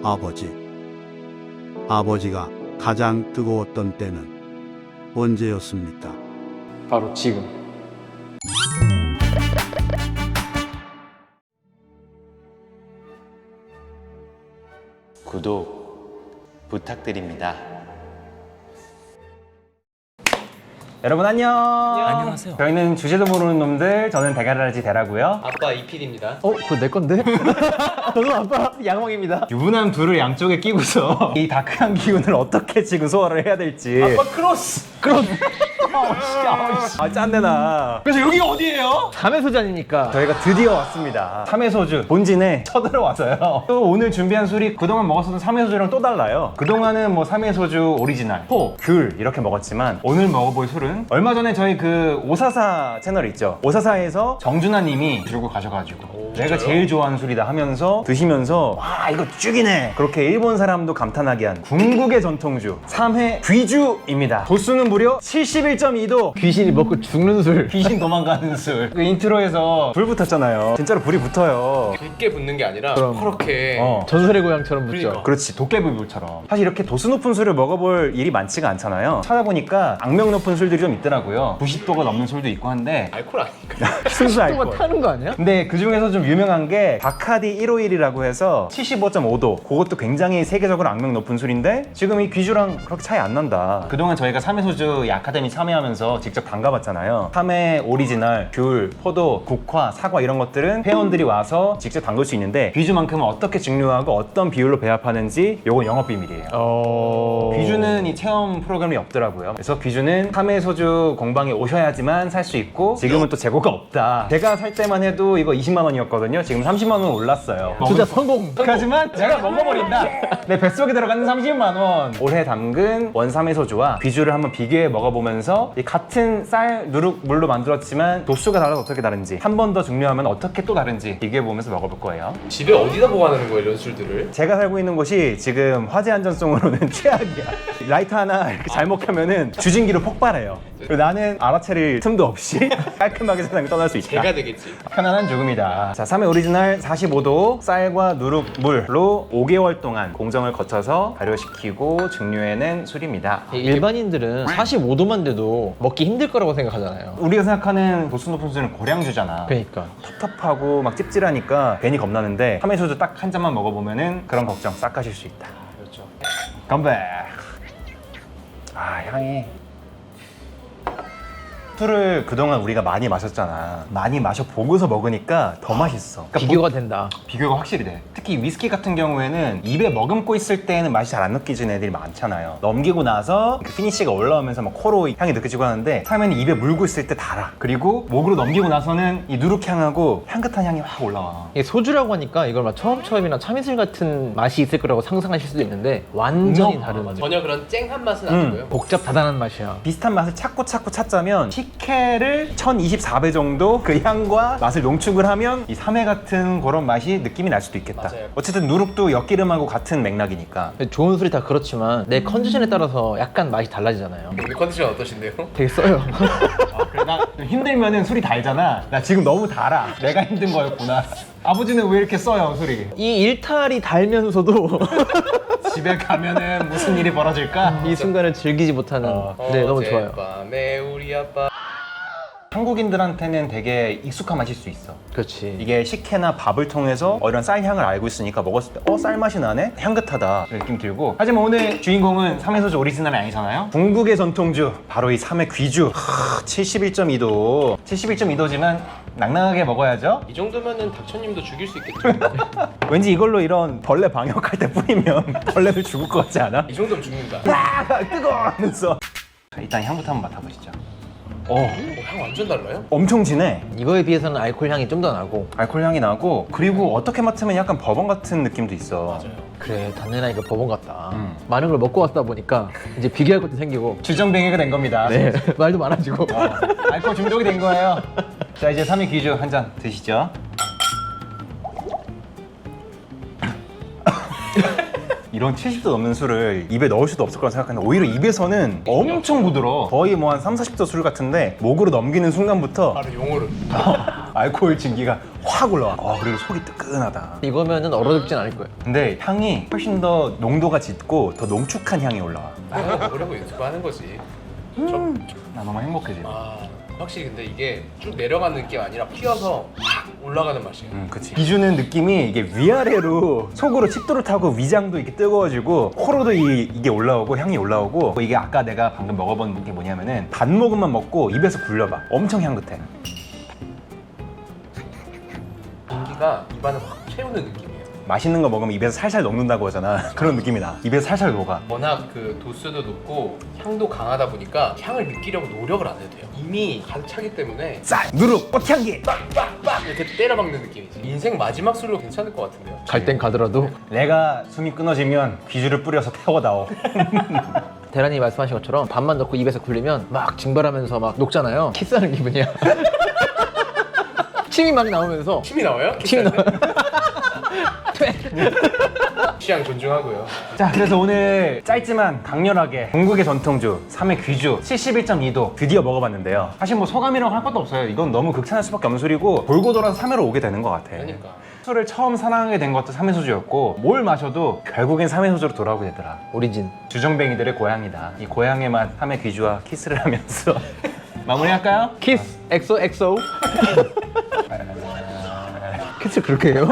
아버지. 아버지가 가장 뜨거웠던 때는 언제였습니까? 바로 지금. 구독 부탁드립니다. 여러분 안녕. 안녕하세요. 저희는 주제도 모르는 놈들. 저는 대가라지 대라고요. 아빠 이필입니다. 그거 내 건데? 저도 아빠 양홍입니다. 유부남 둘을 양쪽에 끼고서 이 다크한 기운을 어떻게 지금 소화를 해야 될지. 아빠 크로스. 아 짠내나. 그래서 여기가 어디예요? 자매소잔이니까. 저희가 드디어 왔습니다. 삼해소주 본진에 쳐들어왔어요. 또 오늘 준비한 술이 그동안 먹었었던 삼해소주랑 또 달라요. 그동안은 뭐 삼해소주 오리지널, 포, 귤 이렇게 먹었지만 오늘 먹어볼 술은 얼마 전에 저희 그 오사사 채널 있죠. 오사사에서 정준하 님이 들고 가셔가지고 내가 제일 좋아하는 술이다 하면서 드시면서 와 이거 죽이네. 그렇게 일본 사람도 감탄하게 한 궁극의 전통주 삼해 귀주입니다. 도수는 무려 71.2도. 귀신이 먹고 죽는 술. 귀신 도망가는 술. 그 인트로에서 불 붙었잖아요. 진짜로 불이 붙어요. 깊게 붙는 게 아니라 그럼. 그렇게. 전설의 고향처럼 묻죠. 그러니까. 그렇지, 도깨비불처럼. 사실 이렇게 도수 높은 술을 먹어볼 일이 많지가 않잖아요. 찾아보니까 악명 높은 술들이 좀 있더라고요. 90도가 넘는 술도 있고 한데 알코올 아니니까. 순수 또가 알코올. 타는 거 아니야? 근데 그 중에서 좀 유명한 게 바카디 151이라고 해서 75.5도. 그것도 굉장히 세계적으로 악명 높은 술인데 지금 이 귀주랑 그렇게 차이 안 난다. 그동안 저희가 삼해소주 아카데미 참여하면서 직접 담가봤잖아요. 삼해 오리지널, 귤, 포도, 국화, 사과 이런 것들은 회원들이 와서 직접 담글 수 있는데 귀주만큼은 어떻게 증류하고 어떤 비율로 배합하는지 요건 영업 비밀이에요. 귀주는 이 체험 프로그램이 없더라고요. 그래서 귀주는 삼해소주 공방에 오셔야지만 살 수 있고 지금은 또 재고가 없다. 제가 살 때만 해도 이거 20만 원이었거든요. 지금 30만 원 올랐어요. 진짜 성공. 하지만 제가 먹어버린다. 내 뱃속에 들어가는 30만 원. 올해 담근 원삼해소주와 귀주를 한번 비교해 먹어보면서 이 같은 쌀 누룩 물로 만들었지만 도수가 달라서 어떻게 다른지 한 번 더 증류하면 어떻게 또 다른지 비교해보면서 먹어볼 거예요. 집에 어디다 보관하는 거예요, 이런 술들을? 제가 살고 있는 곳이 지금 화재 안전성으로는 최악이야. 라이터 하나 이렇게 잘못 켜면은 주진기로 폭발해요. 그리고 나는 알아차릴 틈도 없이 깔끔하게 세상을 떠날 수 있다. 개가 되겠지. 편안한 죽음이다. 자, 삼해 오리지널 45도 쌀과 누룩 물로 5개월 동안 공정을 거쳐서 발효시키고 증류해낸 술입니다. 일반인들은 45도만 돼도 먹기 힘들 거라고 생각하잖아요. 우리가 생각하는 도수 높은 술은 고량주잖아. 그러니까. 텁텁하고 막 찝찝하니까 괜히 겁나는데 삼해소주 딱 한 잔만 먹어보면은 그런 걱정 싹 하실 수 있다. 그렇죠. 건배. 아, 향이. 술을 그동안 우리가 많이 마셨잖아. 많이 마셔보고서 먹으니까 더 맛있어. 그러니까 비교가 된다. 비교가 확실히 돼. 특히 위스키 같은 경우에는 입에 머금고 있을 때는 맛이 잘 안 느껴지는 애들이 많잖아요. 넘기고 나서 그 피니쉬가 올라오면서 막 코로 향이 느껴지고 하는데 삼해는 입에 물고 있을 때 달아. 그리고 목으로 넘기고 나서는 이 누룩향하고 향긋한 향이 확 올라와. 이게 소주라고 하니까 이걸 막 처음이나 참이슬 같은 맛이 있을 거라고 상상하실 수도 있는데 완전히 다른 맛. 전혀 그런 쨍한 맛은 아니고요. 복잡 다단한 맛이야. 비슷한 맛을 찾고 찾자면 식혜를 1024배 정도 그 향과 맛을 농축을 하면 이 삼해 같은 그런 맛이 느낌이 날 수도 있겠다. 맞아요. 어쨌든 누룩도 엿기름하고 같은 맥락이니까. 좋은 술이 다 그렇지만 내 컨디션에 따라서 약간 맛이 달라지잖아요. 우리 컨디션 어떠신데요? 되게 써요. 그래, 나 힘들면은 술이 달잖아. 나 지금 너무 달아. 내가 힘든 거였구나. 아버지는 왜 이렇게 써요, 술이? 이 일탈이 달면서도 집에 가면은 무슨 일이 벌어질까? 이 순간을 즐기지 못하는. 네, 너무 좋아요. 어젯밤에 우리 아빠. 한국인들한테는 되게 익숙한 맛일 수 있어. 그렇지. 이게 식혜나 밥을 통해서 이런 쌀향을 알고 있으니까 먹었을 때 쌀맛이 나네? 향긋하다 느낌 들고. 하지만 오늘 주인공은 삼해소주 오리지널이 아니잖아요. 궁극의 전통주 바로 이 삼해 귀주. 71.2도 71.2도지만 낭낭하게 먹어야죠. 이 정도면은 닥쳐님도 죽일 수 있겠죠? 왠지 이걸로 이런 벌레 방역할 때 뿌리면 벌레들 죽을 것 같지 않아? 이 정도면 죽는다. 아, 뜨거워 하면서. 자, 일단 향부터 한번 맡아보시죠. 향 완전 달라요? 엄청 진해. 이거에 비해서는 알코올 향이 좀 더 나고. 알코올 향이 나고 그리고 어떻게 맡으면 약간 버번 같은 느낌도 있어. 맞아요. 그래, 단내나니까 버번 같다. 많은 걸 먹고 왔다 보니까 이제 비교할 것도 생기고. 주정뱅이가 된 겁니다. 네, 말도 많아지고. 알코올 중독이 된 거예요. 자, 이제 삼해 귀주 한 잔 드시죠. 이런 70도 넘는 술을 입에 넣을 수도 없을 거라 생각하는데 오히려 입에서는 엄청 부드러워. 거의 뭐 한 30, 40도 술 같은데 목으로 넘기는 순간부터 바로 용어를. 알코올 증기가 확 올라와. 그리고 속이 뜨끈하다. 이거면은 얼어 죽진 않을 거예요. 근데 향이 훨씬 더 농도가 짙고 더 농축한 향이 올라와. 먹으려고 연습하는 거지. 나 너무 행복해지. 확실히 근데 이게 쭉 내려가는 느낌 아니라 튀어서 확 올라가는 맛이에요. 그치. 비주는 느낌이 이게 위아래로 속으로 칩도를 타고 위장도 이렇게 뜨거워지고 코로도 이게 올라오고 향이 올라오고 이게 아까 내가 방금 먹어본 게 뭐냐면은 반 모금만 먹고 입에서 굴려봐. 엄청 향긋해. 공기가 입안을 확 채우는 느낌이에요. 맛있는 거 먹으면 입에서 살살 녹는다고 하잖아. 그런 느낌이 나. 입에서 살살 녹아. 워낙 그 도수도 높고 향도 강하다 보니까 향을 느끼려고 노력을 안 해도 돼요. 이미 가득 차기 때문에 쌀, 누룩, 꽃향기. 빡빡빡 이렇게 때려박는 느낌이지. 인생 마지막 술로 괜찮을 것 같은데요. 갈 땐 가더라도 내가 숨이 끊어지면 귀주를 뿌려서 태워다오. 대란이 말씀하신 것처럼 밥만 넣고 입에서 굴리면 막 증발하면서 막 녹잖아요. 키스하는 기분이야. 침이 막 나오면서 침이 나와요? 침이 나와. 취향 존중하고요. 자, 그래서 오늘 짧지만 강렬하게 중국의 전통주 3회 귀주 71.2도 드디어 먹어봤는데요. 사실 뭐 소감이라고 할 것도 없어요. 이건 너무 극찬할 수밖에 없는 소리고 돌고 돌아서 3회로 오게 되는 것 같아. 그러니까. 술을 처음 사랑하게 된 것도 3회 소주였고 뭘 마셔도 결국엔 3회 소주로 돌아오게 되더라. 오리진. 주정뱅이들의 고향이다. 이 고향의 맛 3회 귀주와 키스를 하면서 마무리할까요? 키스 엑소 엑소. 키스 그렇게 해요?